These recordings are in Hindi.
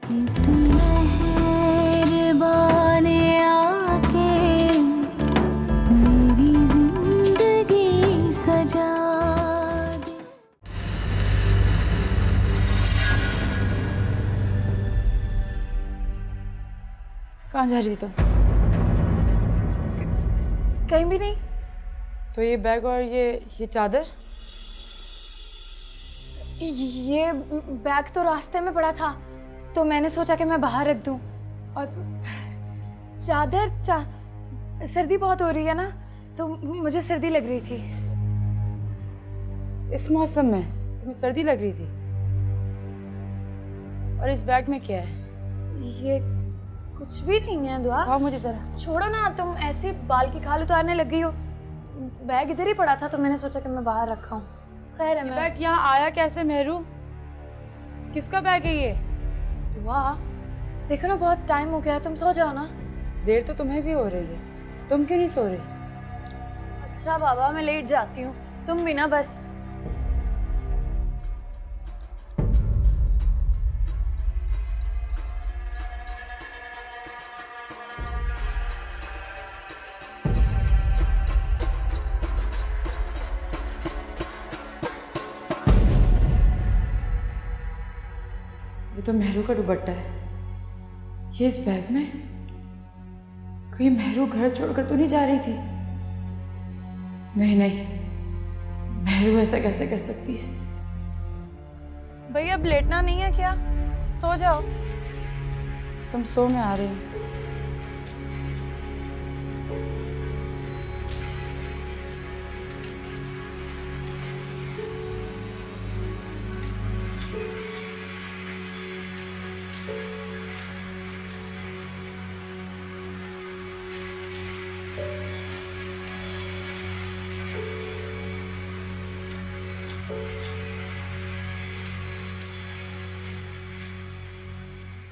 किसी मेहरबान आके मेरी जिंदगी सजा दे। कहाँ जा रही थी तुम? कहीं भी नहीं। तो ये बैग और ये चादर? ये बैग तो रास्ते में पड़ा था तो मैंने सोचा कि मैं बाहर रख दूं। और सर्दी बहुत हो रही है ना, तो मुझे सर्दी लग रही थी। इस मौसम में तुम्हें सर्दी लग रही थी? और इस बैग में क्या है? ये कुछ भी नहीं है दुआ। खाओ मुझे जरा। छोड़ो ना, तुम ऐसे बाल की खाल उतारने लग गई हो। बैग इधर ही पड़ा था तो मैंने सोचा कि मैं बाहर रखा हूँ। खैर है, मैं बैग यहाँ आया कैसे मेहरू? किसका बैग है ये? दुआ देखो ना, बहुत टाइम हो गया, तुम सो जाओ ना। देर तो तुम्हें भी हो रही है, तुम क्यों नहीं सो रही? अच्छा बाबा, मैं लेट जाती हूँ, तुम भी ना बस। ये तो मेहरू का दुपट्टा है। ये इस बैग में? कहीं मेहरू घर छोड़कर तो नहीं जा रही थी? नहीं नहीं, मेहरू ऐसा कैसे कर सकती है? भैया अब लेटना नहीं है क्या? सो जाओ। तुम सो में आ रही हो।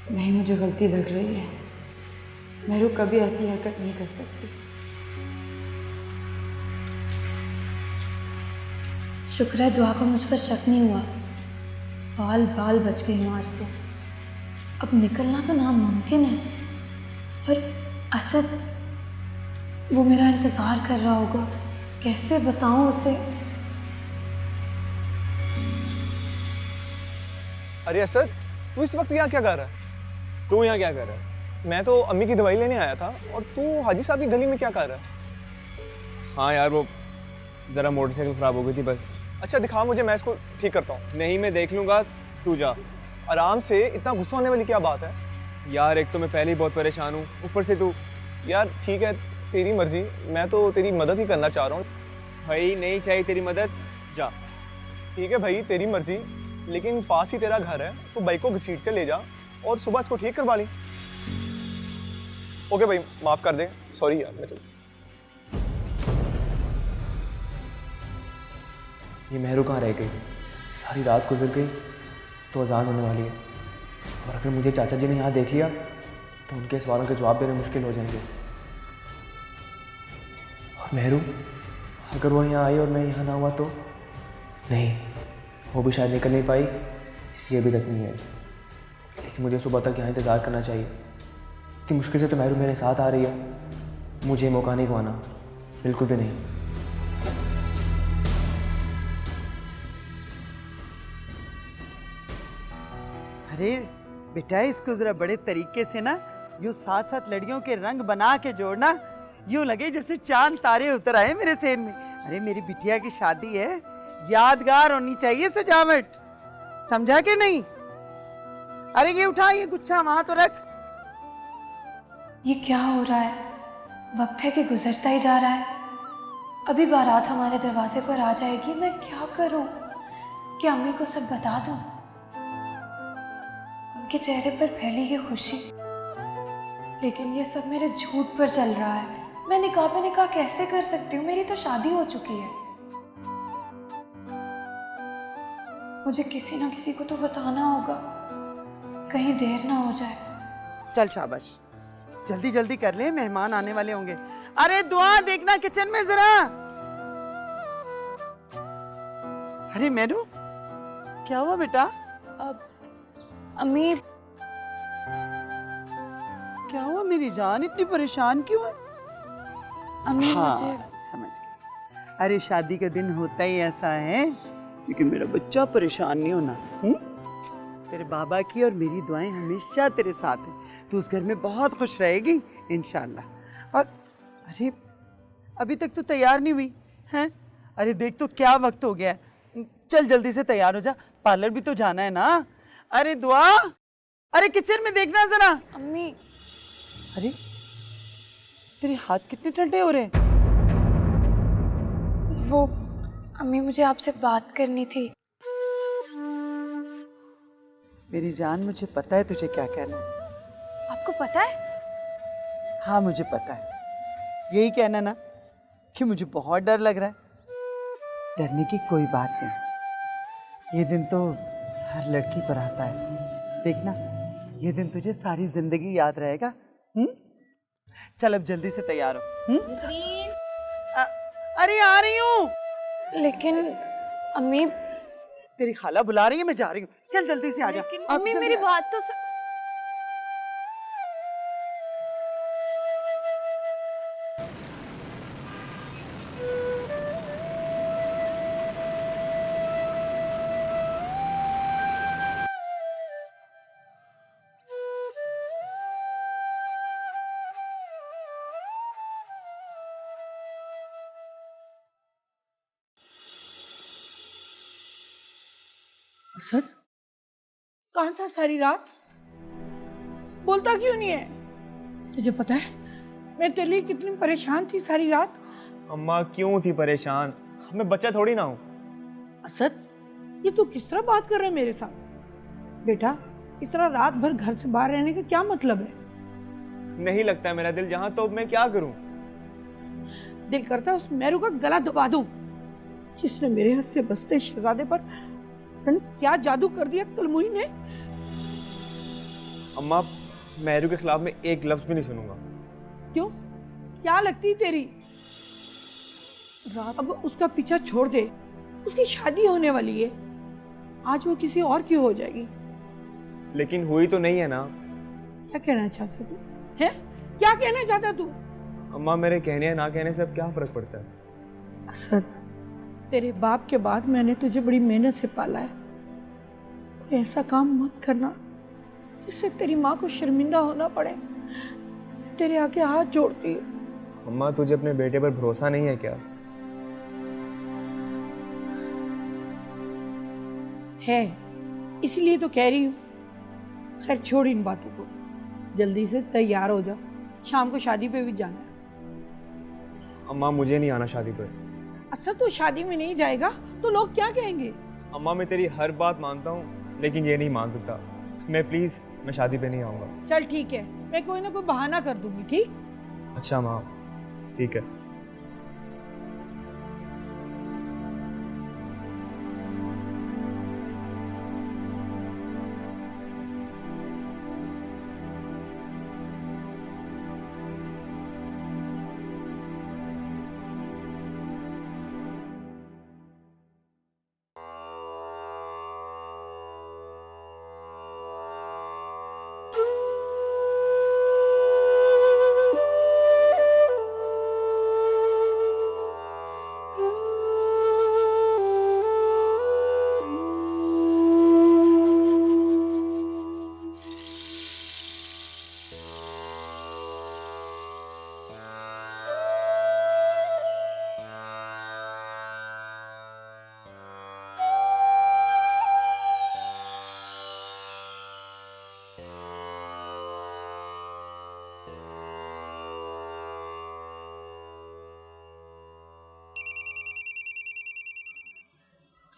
नहीं, मुझे गलती लग रही है। मेहरू कभी ऐसी हरकत नहीं कर सकती। शुक्र है दुआ को मुझ पर शक नहीं हुआ। बाल बाल बच गई हूँ आज तो। अब निकलना तो नामुमकिन है। और असद, वो मेरा इंतज़ार कर रहा होगा, कैसे बताऊँ उसे। अरे असद, तू इस वक्त यहाँ क्या कर रहा है? तू यहाँ क्या कर रहा है? मैं तो अम्मी की दवाई लेने आया था, और तू हाजी साहब की गली में क्या कर रहा है? हाँ यार, वो ज़रा मोटरसाइकिल ख़राब हो गई थी बस। अच्छा दिखा मुझे, मैं इसको ठीक करता हूँ। नहीं, मैं देख लूँगा, तू जा। आराम से, इतना गुस्सा होने वाली क्या बात है? यार एक तो मैं पहले ही बहुत परेशान हूँ, ऊपर से तू। यार ठीक है, तेरी मर्जी, मैं तो तेरी मदद ही करना चाह रहा हूँ। भाई नहीं चाहिए तेरी मदद, जा। ठीक है भाई, तेरी मर्जी, लेकिन पास ही तेरा घर है, तो बाइक को घसीट के ले जा और सुबह इसको ठीक करवा ली। ओके भाई, माफ़ कर दे, सॉरी यार। मैं तो ये मेहरू कहाँ रह गई? सारी रात गुजर गई तो अजान होने वाली है, और अगर मुझे चाचा जी ने यहाँ देख लिया तो उनके सवालों के जवाब देने मुश्किल हो जाएंगे। और मेहरू, अगर वो यहाँ आई और मैं यहाँ ना हुआ तो? नहीं, वो भी शायद निकल नहीं पाई, इसलिए अभी तक नहीं आई। लेकिन मुझे सुबह तक यहाँ इंतज़ार करना चाहिए। इतनी मुश्किल से तो मेहरू मेरे साथ आ रही है, मुझे मौका नहीं गंवाना, बिल्कुल भी नहीं। अरे बेटा, इसको जरा बड़े तरीके से ना यूं साथ साथ लड़ियों के रंग बना के जोड़ना, यूं लगे जैसे चांद तारे उतर आए मेरे सेन में। अरे मेरी बिटिया की शादी है, यादगार होनी चाहिए सजावट, समझा के नहीं? अरे ये उठा, ये गुच्छा वहां तो रख। ये क्या हो रहा है? वक्त है कि गुजरता ही जा रहा है। अभी बारात हमारे दरवाजे पर आ जाएगी, मैं क्या करूं? क्या अम्मी को सब बता दूं? उनके चेहरे पर फैलेगी खुशी, लेकिन ये सब मेरे झूठ पर चल रहा है। मैं निकाह पे निकाह कैसे कर सकती हूँ? मेरी तो शादी हो चुकी है। मुझे किसी ना किसी को तो बताना होगा, कहीं देर ना हो जाए। चल शाबाश, जल्दी जल्दी कर ले, मेहमान आने वाले होंगे। अरे दुआ देखना किचन में जरा। अरे मेनू, क्या हुआ बेटा? अब अम्मी, क्या हुआ मेरी जान, इतनी परेशान क्यों है? अम्मी हाँ, मुझे समझ गई। अरे शादी का दिन होता ही ऐसा है क्योंकि मेरा बच्चा परेशान नहीं होना। तेरे बाबा की और मेरी दुआएं हमेशा तेरे साथ हैं। तू उस घर में बहुत खुश रहेगी इंशाल्लाह। और अरे अभी तक तो तैयार नहीं हुई हैं? अरे देख तो क्या वक्त हो गया है। चल जल्दी से तैयार हो जा, पार्लर भी तो जाना है ना। अरे दुआ, अरे किचन में देखना जरा। अम्मी अरे तेरे हाथ कितने ठंडे हो रहे हैं? वो अम्मी मुझे आपसे बात करनी थी। मेरी जान, मुझे पता है तुझे क्या कहना है। आपको पता है? हाँ मुझे पता है। यही कहना ना कि मुझे बहुत डर लग रहा है। डरने की कोई बात नहीं। ये दिन तो हर लड़की पर आता है। देखना, ये दिन तुझे सारी जिंदगी याद रहेगा। चल अब जल्दी से तैयार हो। अरे आ रही हूँ। लेकिन अम्मी तेरी खाला बुला रही है, मैं जा रही हूँ। चल जल्दी से आ जा। अम्मी मेरी बात तो असद, कहाँ था सारी रात? बोलता क्यों नहीं है? तुझे पता है मैं तेरे लिए कितनी परेशान थी सारी रात? अम्मा क्यों थी परेशान? मैं बच्चा थोड़ी ना हूँ। असद, ये तू किस तरह बात कर रहा है मेरे साथ? बेटा, इस तरह रात भर घर से बाहर रहने का क्या मतलब है? नहीं लगता है मेरा दिल जहाँ, तो मैं क्या करूँ? दिल करता है उस मेरू का गला दबा दूं, जिसने मेरे हाथ से बसते शहजादे पर उसने क्या जादू कर दिया कलमुई ने। अम्मा, मेहरू के खिलाफ मैं एक लफ्ज भी नहीं सुनूंगा। क्यों, क्या लगती तेरी? अब उसका पीछा छोड़ दे, उसकी शादी होने वाली है। आज वो किसी और की हो जाएगी। लेकिन हुई तो नहीं है ना। क्या कहना चाहता तू है? क्या कहना चाहता तू? अम्मा, मेरे कहने या ना कहने से अब क्या फर्क पड़ता है? असद, तेरे बाप के बाद मैंने तुझे बड़ी मेहनत से पाला है। कोई ऐसा काम मत करना जिससे तेरी माँ को शर्मिंदा होना पड़े। तेरे आगे हाथ जोड़ती हूँ। अम्मा, तुझे अपने बेटे पर भरोसा नहीं है क्या? है, इसलिए तो कह रही हूँ। खैर छोड़ इन बातों को, जल्दी से तैयार हो जा, शाम को शादी पे भी जाना है। अम्मा, मुझे नहीं आना शादी पर। अच्छा, तू शादी में नहीं जाएगा तो लोग क्या कहेंगे? अम्मा, मैं तेरी हर बात मानता हूँ, लेकिन ये नहीं मान सकता। मैं शादी पे नहीं आऊँगा। चल ठीक है, मैं कोई ना कोई बहाना कर दूंगी। ठीक? अच्छा माँ, ठीक है।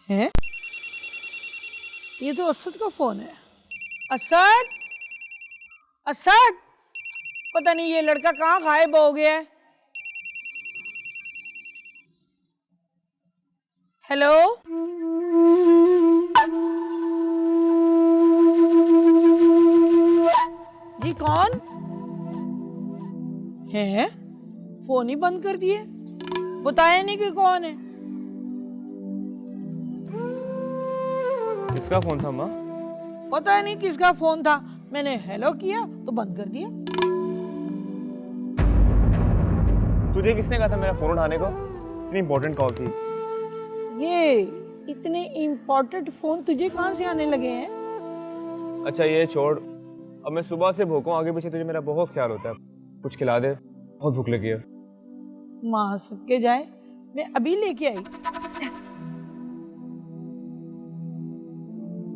है, ये तो असद का फोन है। असद, असद, पता नहीं ये लड़का कहाँ गायब हो गया है। हेलो, जी कौन है? फोन ही बंद कर दिए, बताया नहीं कि कौन है। किसका फोन था माँ? पता नहीं किसका फोन था, मैंने हेलो किया तो बंद कर दिया। तुझे किसने कहा था मेरा फ़ोन उठाने को? इतनी इंपॉर्टेंट कॉल थी। ये इतने इम्पोर्टेंट फोन तुझे कहाँ से आने लगे हैं? अच्छा ये छोड़, अब मैं सुबह से भूखूं, आगे पीछे तुझे मेरा बहुत ख्याल होता है। कुछ खिला दे, बहुत भूख लगी है। माँ सदके जाए, मैं अभी लेके आई।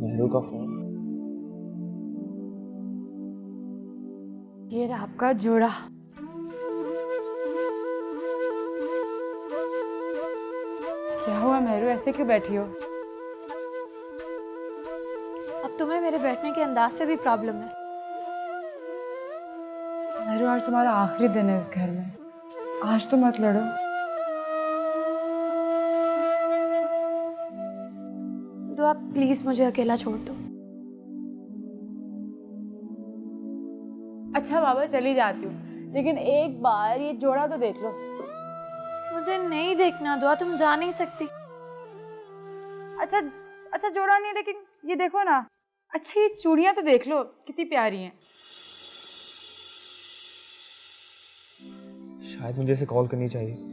मेहरू का फ़ोन। ये रहा आपका जोड़ा। क्या हुआ मेहरू, ऐसे क्यों बैठी हो? अब तुम्हें मेरे बैठने के अंदाज से भी प्रॉब्लम है। मेहरू, आज तुम्हारा आखिरी दिन है इस घर में, आज तो मत लड़ो। तो आप प्लीज मुझे अकेला छोड़ दो। अच्छा बाबा, चली जाती हूँ, लेकिन एक बार ये जोड़ा तो देख लो। मुझे नहीं देखना दुआ, तुम जा नहीं सकती। अच्छा अच्छा, जोड़ा नहीं, लेकिन ये देखो ना। अच्छा ये चूड़ियाँ तो देख लो, कितनी प्यारी हैं। शायद मुझे इसे कॉल करनी चाहिए।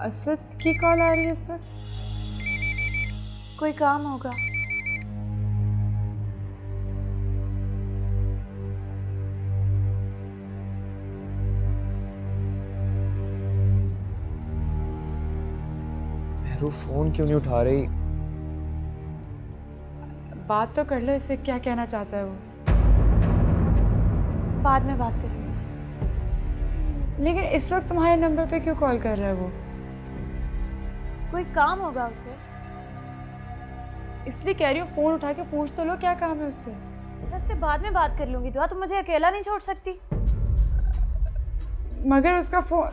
असद की कॉल आ रही है इस वक्त। कोई काम होगा। मेहरू फ़ोन क्यों नहीं उठा रही? बात तो कर लो, इससे क्या कहना चाहता है वो। बाद में बात कर लूंगी। लेकिन इस वक्त तुम्हारे नंबर पे क्यों कॉल कर रहा है वो? कोई काम होगा उसे। इसलिए कह रही हूँ, फोन उठा के पूछ तो लो क्या काम है उससे। मैं उससे बाद में बात कर लूंगी दुआ, तुम मुझे अकेला नहीं छोड़ सकती। मगर उसका फोन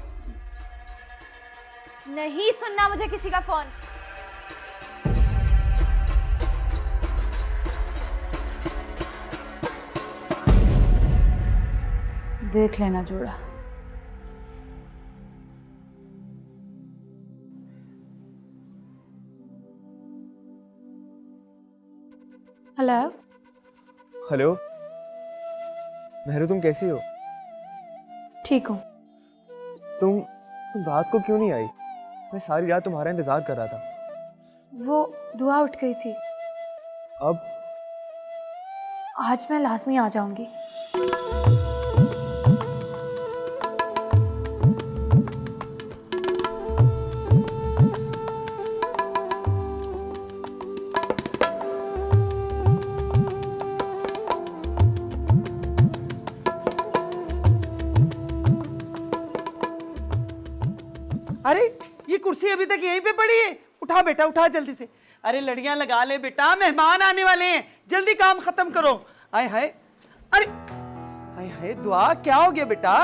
नहीं सुनना मुझे किसी का फोन। देख लेना जोड़ा। हेलो। हेलो मेहरू, तुम कैसी हो? ठीक हूँ। तुम रात को क्यों नहीं आई? मैं सारी रात तुम्हारा इंतजार कर रहा था। वो दुआ उठ गई थी। अब आज मैं लाजमी आ जाऊंगी। अरे ये कुर्सी अभी तक यहीं पे पड़ी है। उठा बेटा, उठा जल्दी से। अरे लड़ियां लगा ले बेटा, मेहमान आने वाले हैं, जल्दी काम खत्म करो। आय हाय, अरे हाय हाय दुआ, क्या हो गया बेटा?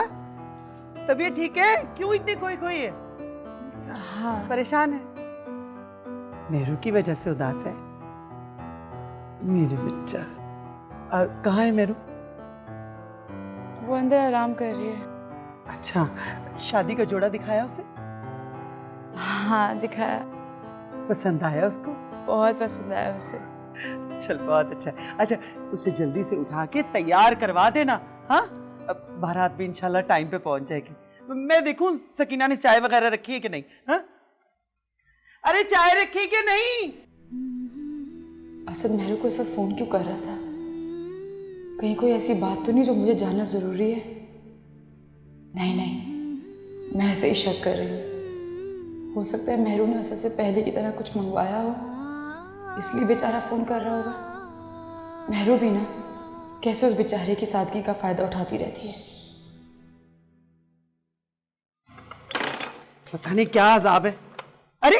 तबीयत ठीक है? क्यों इतनी खोई खोई है? हाँ, परेशान है? मेहरू की वजह से उदास है? मेरे बच्चा कहाँ है मेहरू? वो अंदर आराम कर रही है। अच्छा, शादी का जोड़ा दिखाया उसे? हाँ दिखाया, पसंद आया उसको? बहुत पसंद आया उसे। चल बहुत अच्छा है। अच्छा उसे जल्दी से उठा के तैयार करवा देना। हाँ, अब बारात भी इंशाल्लाह टाइम पे पहुंच जाएगी। मैं देखूं सकीना ने चाय वगैरह रखी है कि नहीं? हाँ, अरे चाय रखी कि नहीं? असद मेहरू को ऐसा फोन क्यों कर रहा था? कहीं कोई ऐसी बात तो नहीं जो मुझे जानना जरूरी है? नहीं नहीं, मैं ऐसे ही शक कर रही हूँ। हो सकता है मेहरू ने असद से पहले की तरह कुछ मंगवाया हो, इसलिए बेचारा फोन कर रहा होगा। मेहरू भी ना कैसे उस बेचारे की सादगी का फायदा उठाती रहती है। पता नहीं क्या अजाब है। अरे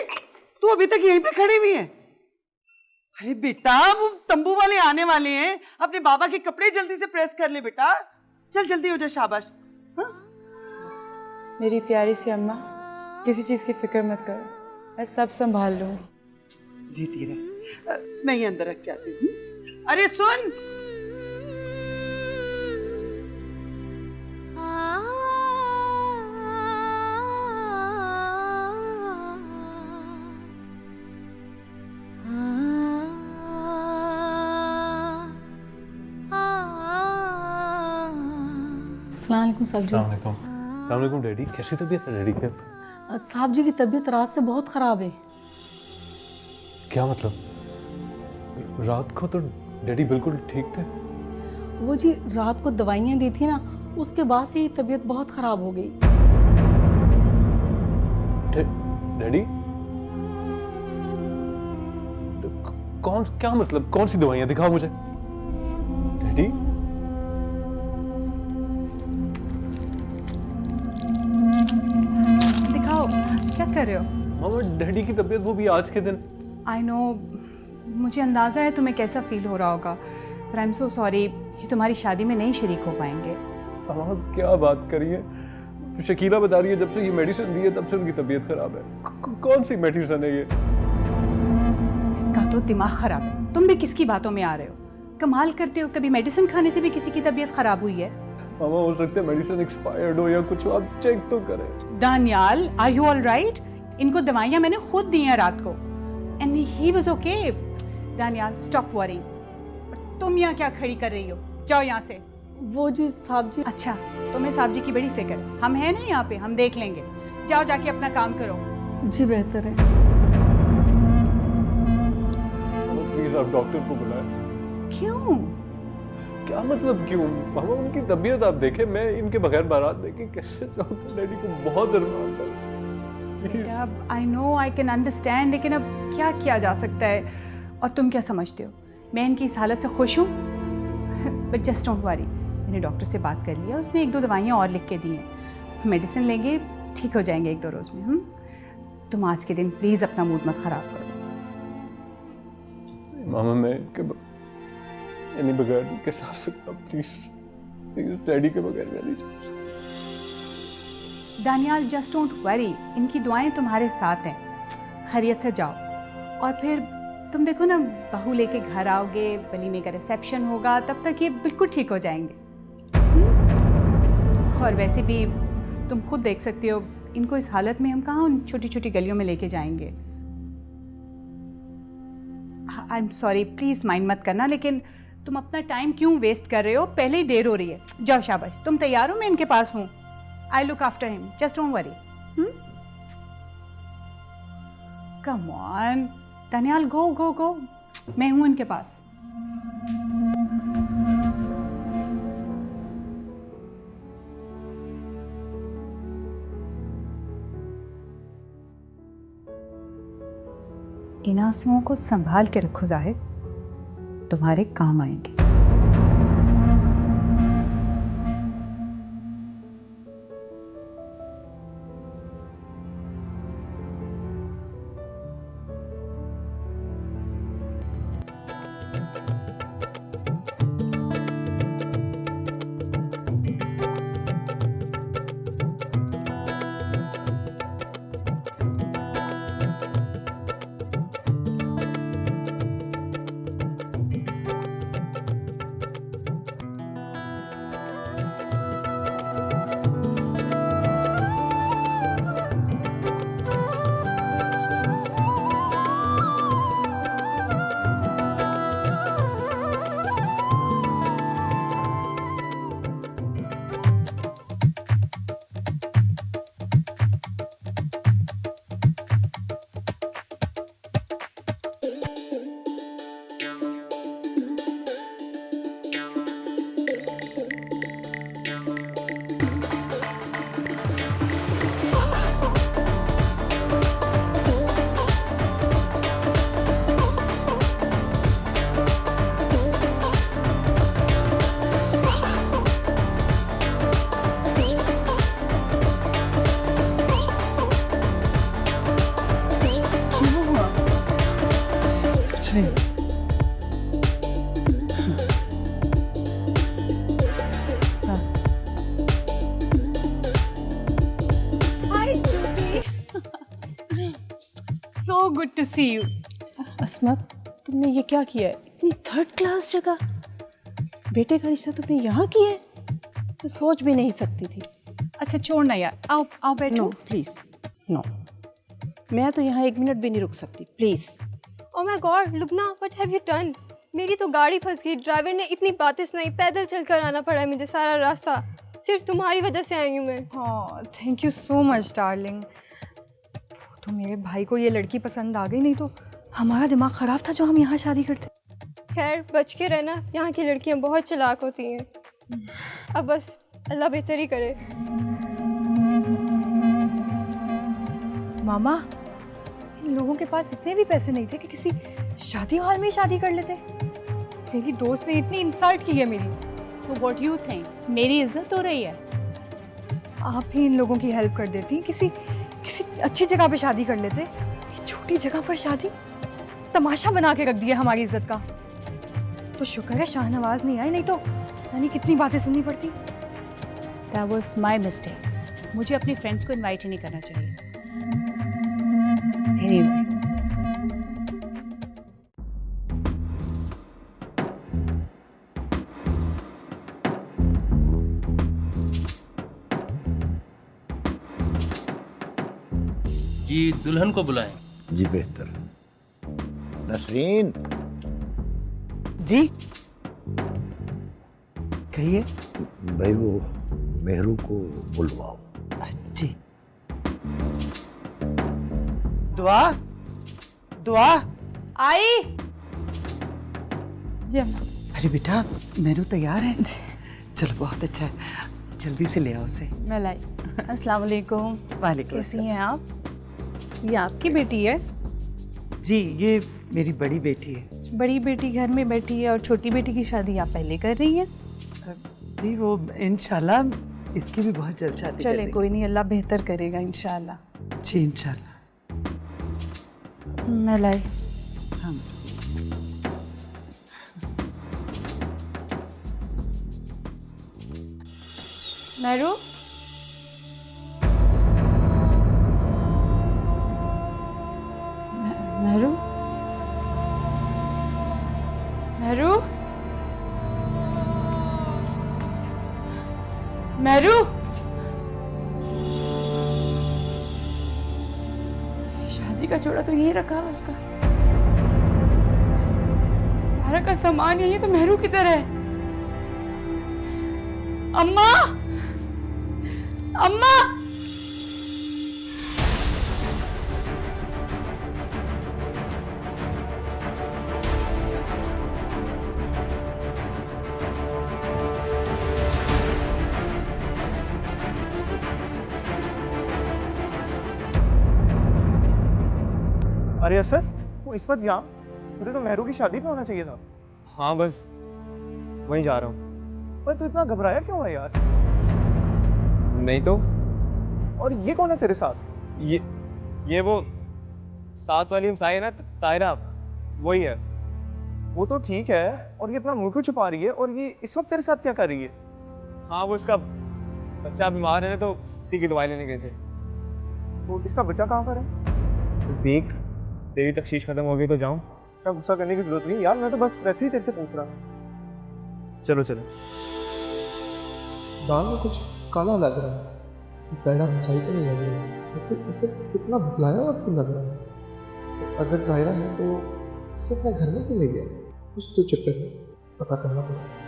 तू अभी तक यहीं पे खड़ी हुई है? अरे बेटा वो तंबू वाले आने वाले हैं, अपने बाबा के कपड़े जल्दी से प्रेस कर ले बेटा। चल जल्दी हो जा, शाबाश। हाँ? मेरी प्यारी सी अम्मा, किसी चीज़ की फिक्र मत करो, मैं सब संभाल लूँगी। जीती रहे। मैं ये अंदर रख के आती हूँ। अरे सुन, अस्सलाम वालेकुम साहब जी। अस्सलाम डैडी, कैसी तबीयत है डैडी की? साहब जी की तबीयत रात से बहुत ख़राब है। क्या मतलब? रात को तो डैडी बिल्कुल ठीक थे। वो जी रात को दवाइयाँ दी थी ना, उसके बाद से ही तबीयत बहुत ख़राब हो गई। डैडी तो क्या मतलब, कौन सी दवाइयाँ? दिखाओ मुझे डैडी। दिखाओ, क्या कर रहे हो? मामा डैडी की तबीयत, वो भी आज के दिन। आई नो, मुझे अंदाज़ा है तुम्हें कैसा फील हो रहा होगा, पर आई एम सो सॉरी, ये तुम्हारी शादी में नहीं शरीक हो पाएंगे। मामा क्या बात करिए, शकीला बता रही है जब से ये मेडिसिन दी है तब से उनकी तबीयत खराब है। कौन सी मेडिसिन है ये? इसका तो दिमाग खराब है, तुम भी किसकी बातों में आ रहे हो? कमाल करते हो, कभी मेडिसिन खाने से भी किसी की तबीयत खराब हुई है? मामा हो सकता है मेडिसिन एक्सपायर्ड हो या कुछ हो, आप चेक तो करें। Daniyal, are you all right? इनको दवाइयाँ मैंने खुद दी हैं रात को, and he was okay. Daniyal, stop worrying. तुम यहाँ क्या खड़ी कर रही हो? जाओ यहाँ से। वो जी साहब जी। अच्छा, तुम्हें साहब जी की बड़ी फिक्र है। हम हैं ना यहाँ पे, हम देख लेंगे। जाओ जाके अपना काम करो। जी बेहतर है। प्लीज आप डॉक्टर को बुलाएं। क्यों? क्या मतलब क्यों? मामा उनकी तबीयत आप देखें, मैं इनके बगैर बारात देके कैसे जाऊंगा? डैडी को बहुत अरमान था। I know, I can understand, लेकिन अब क्या किया जा सकता है? और तुम क्या समझते हो, मैं इनकी इस हालत से खुश हूँ? बट जस्ट डोंट वरी, मैंने डॉक्टर से बात कर लिया, उसने 1-2 दवाइयाँ और लिख के दी हैं। मेडिसिन लेंगे, ठीक हो जाएंगे 1-2 रोज़ में। तुम आज के दिन प्लीज़ अपना मूड मत ख़राब करो। मामा मैं इनके बगैर नहीं कैसे आ सकता? प्लीज प्लीज डैडी के बगैर मैं नहीं जा सकता। दानियाल, जस्ट डोंट वरी, इनकी दुआएं तुम्हारे साथ हैं। खैरियत से जाओ, और फिर तुम देखो ना, बहू लेके घर आओगे, वलीमे का रिसेप्शन होगा, तब तक ये बिल्कुल ठीक हो जाएंगे। और वैसे भी तुम खुद देख सकते हो, इनको इस हालत में हम कहाँ उन छोटी छोटी गलियों में लेके जाएंगे। I am sorry, please mind मत करना, लेकिन तुम अपना टाइम क्यों वेस्ट कर रहे हो? पहले ही देर हो रही है। जाओ, शाबाश, तुम तैयार हो? मैं इनके पास हूँ। I look after him, just don't worry. Come on Daniyal, go go go, मैं हूँ इनके पास। इन आंसुओं को संभाल के रखो जाहिद, तुम्हारे काम आएंगे। So good to see you. अस्मत, तुमने ये क्या किया है? इतनी थर्ड क्लास जगह, बेटे का रिश्ता तुमने यहाँ किया है? तो सोच भी नहीं सकती थी। अच्छा छोड़ ना यार, आओ आओ बैठो। नो प्लीज, नो, मैं तो यहाँ 1 मिनट भी नहीं रुक सकती, please. Oh my God Lubna, what have you done? मेरी तो गाड़ी फंस गई, ड्राइवर ने इतनी बातें सुनाई, पैदल चलकर आना पड़ा मुझे सारा रास्ता, सिर्फ तुम्हारी वजह से आई हूँ मैं। हाँ thank you so much darling. तो मेरे भाई को ये लड़की पसंद आ गई, नहीं तो हमारा दिमाग ख़राब था जो हम यहाँ शादी करते। खैर बच के रहना, यहाँ की लड़कियाँ बहुत चालाक होती हैं। अब बस अल्लाह बेहतरी करे। मामा, इन लोगों के पास इतने भी पैसे नहीं थे कि किसी शादी हॉल में ही शादी कर लेते। मेरी दोस्त ने इतनी इंसल्ट की है मेरी। तो व्हाट यू थिंक, मेरी इज्जत हो रही है? आप ही इन लोगों की हेल्प कर देती, किसी अच्छी जगह पे शादी कर लेते। छोटी जगह पर शादी, तमाशा बना के रख दिया हमारी इज्जत का। तो शुक्र है शाहनवाज नहीं आई, नहीं तो यानी कितनी बातें सुननी पड़ती। That was my mistake. मुझे अपने फ्रेंड्स को इनवाइट ही नहीं करना चाहिए। Anyway. जी दुल्हन को बुलाएं। जी बेहतर। नसरीन जी कहिए। भाई वो मेहरू को बुलवाओ। जी। दुआ दुआ आई जी अम्मा। अरे बेटा मेहरू तैयार है? चलो बहुत अच्छा है, जल्दी से ले आओ उसे। मैं लाई। अस्सलाम वालेकुम। वालेकुम। कैसी हैं आप? ये आपकी बेटी है? जी ये मेरी बड़ी बेटी है। बड़ी बेटी घर में बैठी है और छोटी बेटी की शादी आप पहले कर रही हैं? जी वो इंशाल्लाह इसकी भी बहुत जल्द शादी चले कोई नहीं, अल्लाह बेहतर करेगा इंशाल्लाह। जी इंशाल्लाह। मैं लाई। हाँ। मेहरू मेहरू मेहरू मेहरू शादी का जोड़ा तो यहीं रखा है उसका, सारा का सामान यही है, तो मेहरू किधर है? अम्मा अम्मा अरे असर, वो इस वक्त यहाँ? तुझे तो मेहरू की शादी पे होना चाहिए था। हाँ बस वहीं जा रहा हूँ। पर तू इतना घबराया क्यों है यार? नहीं तो। और ये कौन है तेरे साथ? ये वो साथ वाली हमसाई है ना, तायरा, वही है। वो तो ठीक है, और ये अपना मुंह क्यों छुपा रही है? और ये इस वक्त तेरे साथ क्या कर रही है? हाँ वो इसका बच्चा बीमार है तो उसी की दवाई लेने गए थे। तो इसका बच्चा कहाँ पर है? देख तेरी तख्शीश खत्म हो गई तो जाऊँ? क्या गुस्सा करने की जरूरत नहीं यार, मैं तो बस वैसे ही तेरे से पूछ रहा हूँ। चलो चलो। दाल में कुछ काला लग रहा है, दायरा हमसाई तो नहीं लग रही है, तो इसे कितना भुलाया हुआ क्यों लग रहा है? तो अगर दायरा है तो इसे अपने घर में क्यों ले गया? कुछ तो चक्कर है, पता करना पड़ेगा।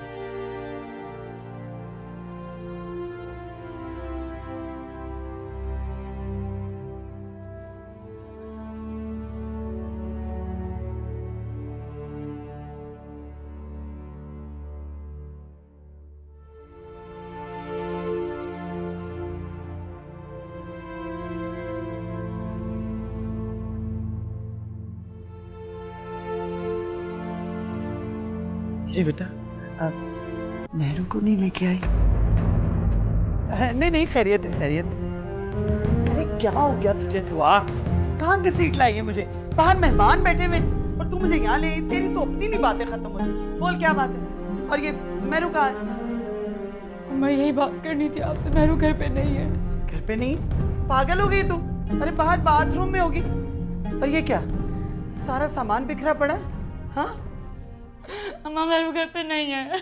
जी बेटा, आप मेहरू को नहीं लेके आई? नहीं नहीं खैरियत है, खैरियत। अरे क्या हो गया तुझे दुआ? कहाँ की सीट लाई है मुझे? बाहर मेहमान बैठे हुए और तू मुझे यहाँ ले आई। तेरी तो अपनी नहीं बातें खत्म होती। बोल क्या बात है? और ये मेहरू कहाँ है? मैं यही बात करनी थी आपसे, मेहरू घर पे नहीं है। घर पे नहीं? पागल हो गई तू? अरे बाहर बाथरूम में होगी। और ये क्या? सारा सामान बिखरा पड़ा है। हाँ अम्मा मेरे घर पे नहीं है।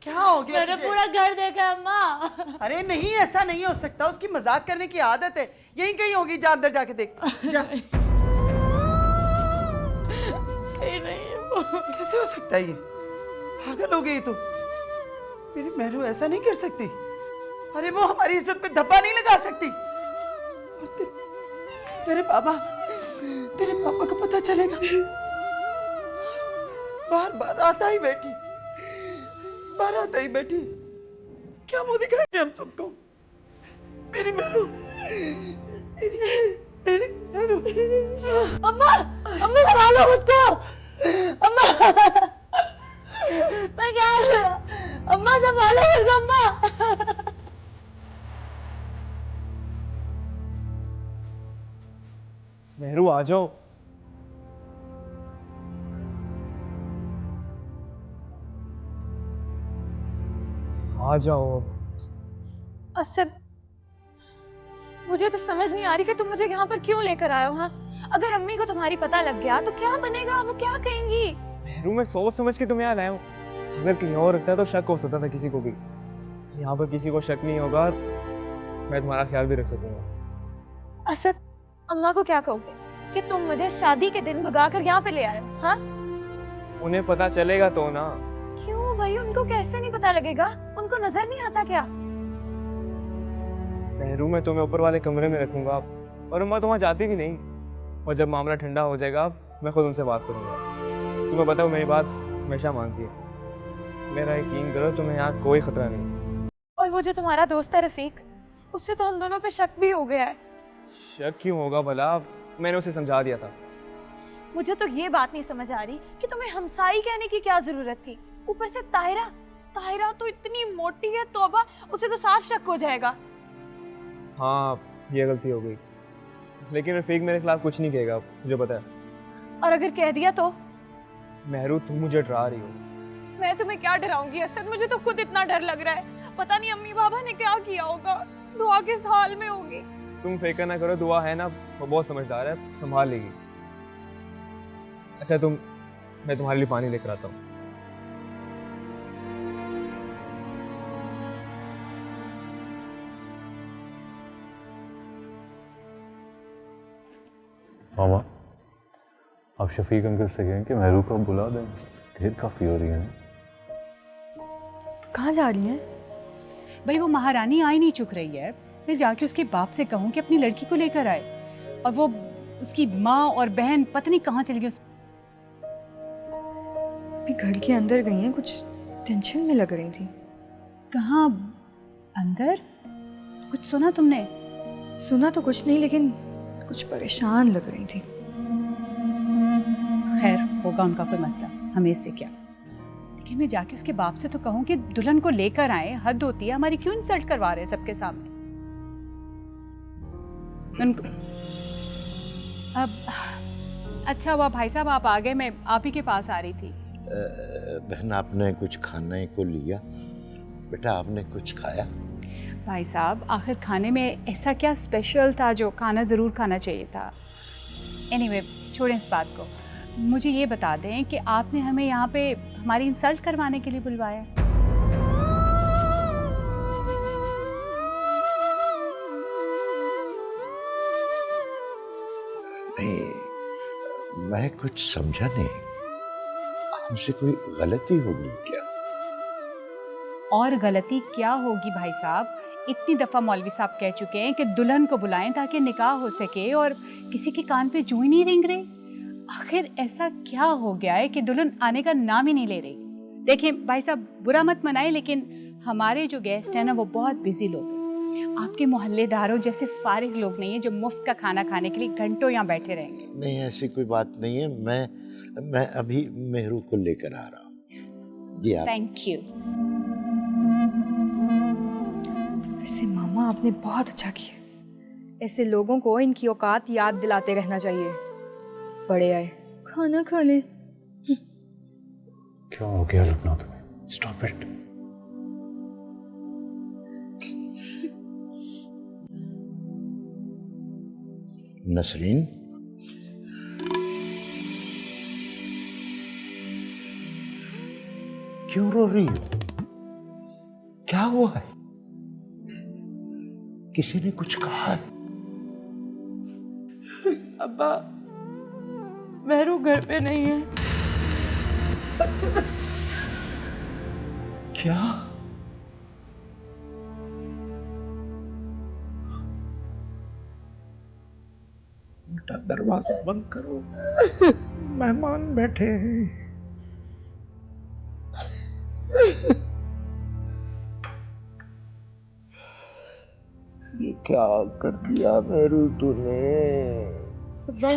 क्या हो गया मैंने तुझे? पूरा घर देखा अम्मा। अरे नहीं, ऐसा नहीं हो सकता, उसकी मजाक करने की आदत है। यहीं कहीं होगी, जा अंदर जाके देख जा। कहीं नहीं है वो। कैसे हो सकता है ये? पागल हो गई तू। मेरी महरू ऐसा नहीं कर सकती। अरे वो हमारी इज्जत पे धब्बा नहीं लगा सकती। और तेरे पापा को पता चलेगा। बार आता ही बैठी, क्या मुंह दिखाएंगे हम सबको? मेरी महरू, मेरी महरू। अम्मा संभालो खुद को। अम्मा मैं क्या अम्मा संभालो खुद को। अम्मा मेहरू आ जाओ। आ जाओ। असद, मुझे तो समझ नहीं आ रही कि तुम मुझे यहाँ पर क्यों लेकर आए हो। हाँ, अगर अम्मी को तुम्हारी पता लग गया तो क्या बनेगा? वो क्या कहेंगी? मेहरू मैं सोच समझ के तुम्हें यहाँ लाया हूँ। अगर कहीं और रखता तो शक हो सकता था किसी को भी। यहाँ पर किसी को शक नहीं होगा, मैं तुम्हारा ख्याल भी रख सकूंगा। असद, अम्मा को क्या कहोगे कि तुम मुझे शादी के दिन भगाकर यहाँ पे ले आए हो? हाँ, उन्हें पता चलेगा तो ना। क्यों भाई? उनको कैसे नहीं पता लगेगा? उनको नजर नहीं आता क्या? मेहरू मैं तुम्हें ऊपर वाले कमरे में रखूंगा और अम्मा तो वहाँ जाती भी नहीं। और जब मामला ठंडा हो जाएगा मैं खुद उनसे बात करूंगा। तुम्हें बताओ, मेरी बात हमेशा मानती है। मेरा यकीन करो, तुम्हें यहाँ कोई खतरा नहीं। और वो जो तुम्हारा दोस्त है रफीक, उससे तो हम दोनों पे शक भी हो गया है। शक क्यों होगा भला? मैंने उसे समझा दिया था। मुझे तो ये बात नहीं समझ आ रही कि तुम्हें हमसाई कहने की क्या जरूरत थी। ऊपर से ताहिरा तो इतनी मोटी है, तौबा, उसे तो साफ शक हो जाएगा। हाँ, ये गलती हो गई, लेकिन रफीक मेरे खिलाफ कुछ नहीं कहेगा, मुझे पता है। और अगर कह दिया तो? मेहरू तुम मुझे डरा रही हो। मैं तुम्हें क्या डराऊंगी असद? मुझे तो खुद इतना डर लग रहा है। पता नहीं अम्मी बाबा ने क्या किया होगा। दुआ किस हाल में होगी। तुम फिक्र ना करो, दुआ है ना, वो बहुत समझदार है, संभाल लेगी। अच्छा मैं तुम्हारे लिए पानी लेकर आता हूँ। मामा, आप शफीक अंकल से कहें कि मेहरू को बुला दें, देर काफ़ी हो रही है। कहाँ जा रही हैं? भाई वो महारानी आ ही नहीं चुक रही है। मैं जाके उसके बाप से कहूँ कि अपनी लड़की को लेकर आए, और वो उसकी माँ और बहन पता नहीं कहाँ चली गई। अभी घर के अंदर गई हैं, कुछ टेंशन में लग रही थी। कहाँ अंदर? कुछ सुना तुमने? सुना तो कुछ नहीं, लेकिन कुछ परेशान लग रही थी। खैर, होगा उनका कोई मसला, हमें इससे क्या। लेकिन मैं जाके उसके बाप से तो कहूँ कि दुल्हन को लेकर आए। हद होती है, हमारी क्यों इंसल्ट करवा रहे हैं सबके सामने। उनको अब अच्छा हुआ भाई साहब आप आ गए, मैं आप ही के पास आ रही थी। बहन, आपने कुछ खाने को लिया? बेटा, आपने कुछ खाया? भाई साहब, आखिर खाने में ऐसा क्या स्पेशल था जो खाना ज़रूर खाना चाहिए था। एनीवे, छोड़ें इस बात को। मुझे ये बता दें कि आपने हमें यहाँ पे हमारी इंसल्ट करवाने के लिए बुलवाया। नहीं, मैं कुछ समझा नहीं। हमसे कोई गलती हो गई क्या? और गलती क्या होगी भाई साहब? इतनी दफ़ा मौलवी साहब कह चुके हैं कि दुल्हन को बुलाएं ताकि निकाह हो सके, और किसी के कान पे जूं ही नहीं रेंग रहे। आखिर ऐसा क्या हो गया है कि दुल्हन आने का नाम ही नहीं ले रही? देखें भाई साहब, बुरा मत मनाएं, लेकिन हमारे जो गेस्ट हैं ना, वो बहुत बिजी लोग हैं। आपके मोहल्लेदारों जैसे फारिग लोग नहीं है जो मुफ्त का खाना खाने के लिए घंटों यहाँ बैठे रहेंगे। नहीं, ऐसी कोई बात नहीं है। मैं अभी मेहरू को लेकर आ रहा हूँ। जी आप। Thank you. वैसे मामा, आपने बहुत अच्छा किया। ऐसे लोगों को इनकी औकात याद दिलाते रहना चाहिए। बड़े आए, खाना खा ले। क्या हो गया लुबना तुम्हें? Stop it. नसरीन, क्यों रो रही हो? क्या हुआ है? किसी ने कुछ कहा है? अब्बा, मेहरू घर पे नहीं है। क्या? बेटा दरवाजा बंद करो, मेहमान बैठे हैं। ये क्या कर दिया मेरू तूने? अब्बा,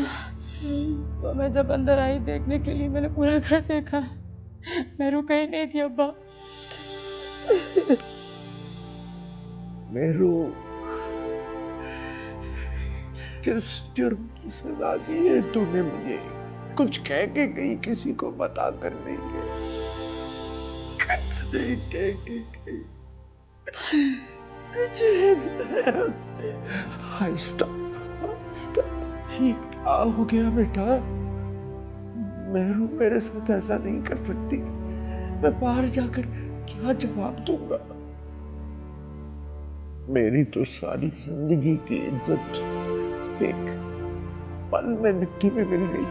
तो मैं जब अंदर आई देखने के लिए मैंने पूरा घर देखा, मेहरू कहीं नहीं थी अब्बा। मेरू, किस जुर्म की सजा दी है तूने मुझे? कुछ कह के गई, किसी को बता कर नहीं गई। कुछ नहीं कह के गई, कुछ नहीं बताया उसने। आहिस्ता आहिस्ता। ये क्या हो गया बेटा? मेरू मेरे साथ ऐसा नहीं कर सकती। मैं बाहर जाकर क्या जवाब दूंगा? मेरी तो सारी जिंदगी की इज्जत एक पल में मिट्टी में मिल गई।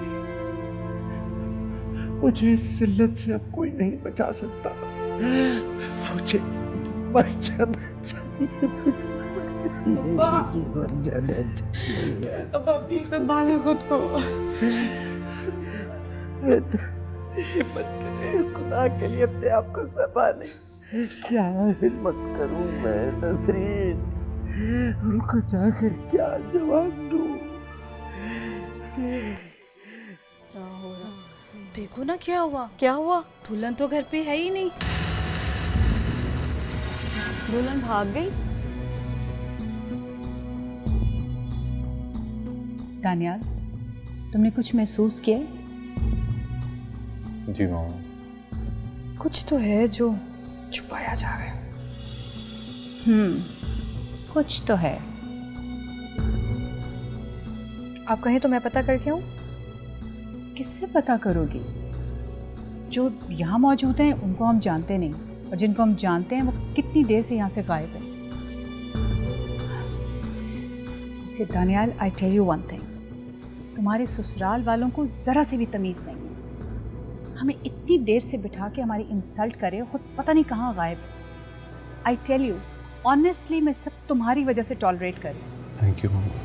मुझे इस जिल्लत से अब कोई नहीं बचा सकता। मुझे मर जाना चाहिए, मर जाना चाहिए। अब आप भी संभाले खुद को। हिम्मत करें खुदा के लिए, अपने आप को संभाले। क्या हिम्मत करूं मैं नसरीन? रुक जाकर क्या जवाब दूं? क्या हो रहा? देखो ना क्या हुआ। क्या हुआ? दुल्हन तो घर पे है ही नहीं। दुल्हन भाग गई। दानियाल, तुमने कुछ महसूस किया? जी मामा। कुछ तो है जो छुपाया जा रहा है। कुछ तो है। आप कहें तो मैं पता करके आऊं? किससे पता करोगी? जो यहाँ मौजूद हैं उनको हम जानते नहीं, और जिनको हम जानते हैं वो कितनी देर से यहाँ से गायब हैं। इसे Daniyal, I tell you one thing, तुम्हारे ससुराल वालों को ज़रा सी भी तमीज़ नहीं है। हमें इतनी देर से बिठा के हमारी इंसल्ट करे, खुद पता नहीं कहाँ गायब है। आई टेल यू ऑनेस्टली, मैं सब तुम्हारी वजह से टॉलरेट कर रही हूँ। थैंक यू मामा।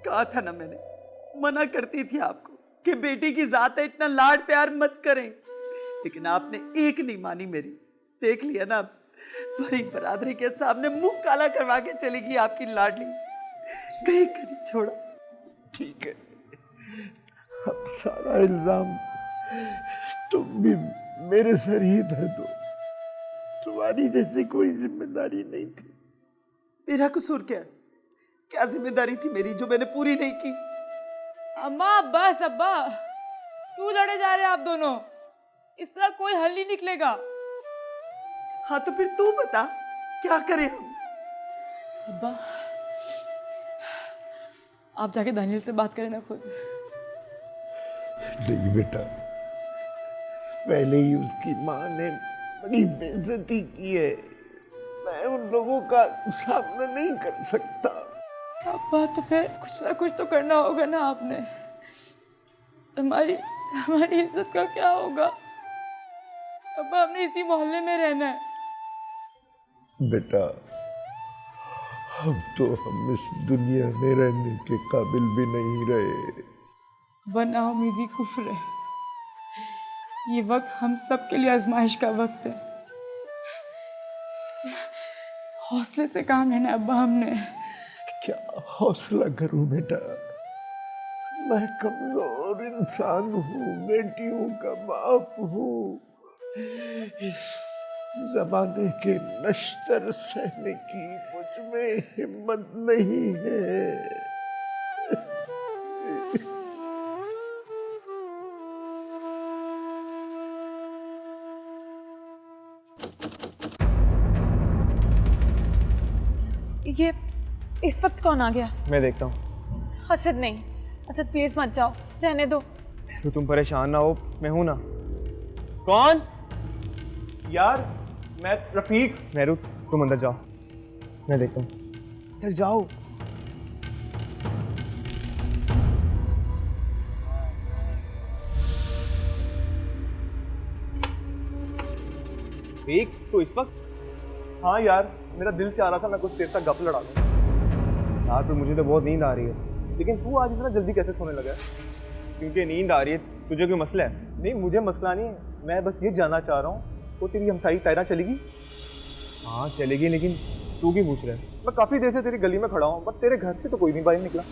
कहा था ना मैंने, मना करती थी आपको कि बेटी की जात है, इतना लाड प्यार मत करें, लेकिन आपने एक नहीं मानी मेरी। देख लिया ना, भरी बरादरी के सामने मुंह काला करवा के चली गई आपकी लाडली। कहीं कहीं छोड़ा। ठीक है, अब सारा इल्जाम तुम भी मेरे सर ही धर दो। तुम्हारी जैसी कोई जिम्मेदारी नहीं थी। मेरा कसूर क्या है? क्या जिम्मेदारी थी मेरी जो मैंने पूरी नहीं की? अम्मा, बस अब्बा, क्यों लड़े जा रहे हैं आप दोनों? इस तरह कोई हल नहीं निकलेगा। हाँ तो फिर तू बता, क्या करें हम? अब्बा, आप जाके दानियल से बात करें ना खुद। नहीं बेटा, पहले ही उसकी माँ ने बड़ी बेइज्जती की है। मैं उन लोगों का सामना नहीं कर सकता। अब्बा, तो फिर कुछ ना कुछ तो करना होगा ना आपने। हमारी इज्जत का क्या होगा? अब्बा, हमने इसी मोहल्ले में रहना है। बेटा, अब तो हम इस दुनिया में रहने के काबिल भी नहीं रहे। वरना उम्मीदी कुफ्र है। ये वक्त हम सब के लिए आजमाइश का वक्त है। हौसले से काम लेना अब्बा हमने। क्या हौसला करूं बेटा? मैं कमजोर इंसान हूँ, बेटियों का बाप हूँ। इस जमाने के नश्तर सहने की मुझ में हिम्मत नहीं है। ये इस वक्त कौन आ गया? मैं देखता हूँ। हसद नहीं, असद प्लीज मत जाओ, रहने दो। तो तुम परेशान ना हो, मैं हूं ना। कौन? यार मैं रफीक। मेहरू तुम अंदर जाओ, मैं देखता हूँ। अंदर जाओ। रफीक तो इस वक्त? हाँ यार मेरा दिल चाह रहा था मैं कुछ देर से गप लड़ा लूं यार, पर मुझे तो बहुत नींद आ रही है। लेकिन तू आज इतना जल्दी कैसे सोने लगा है? क्योंकि नींद आ रही है, तुझे कोई मसला है? नहीं मुझे मसला नहीं है, मैं बस ये जानना चाह रहा हूँ तो तेरी हमसाई तायरा चलेगी? हाँ चलेगी, लेकिन तू क्यों पूछ रहा है? मैं काफ़ी देर से तेरी गली में खड़ा हूँ बट तेरे घर से तो कोई नहीं बाहर निकला।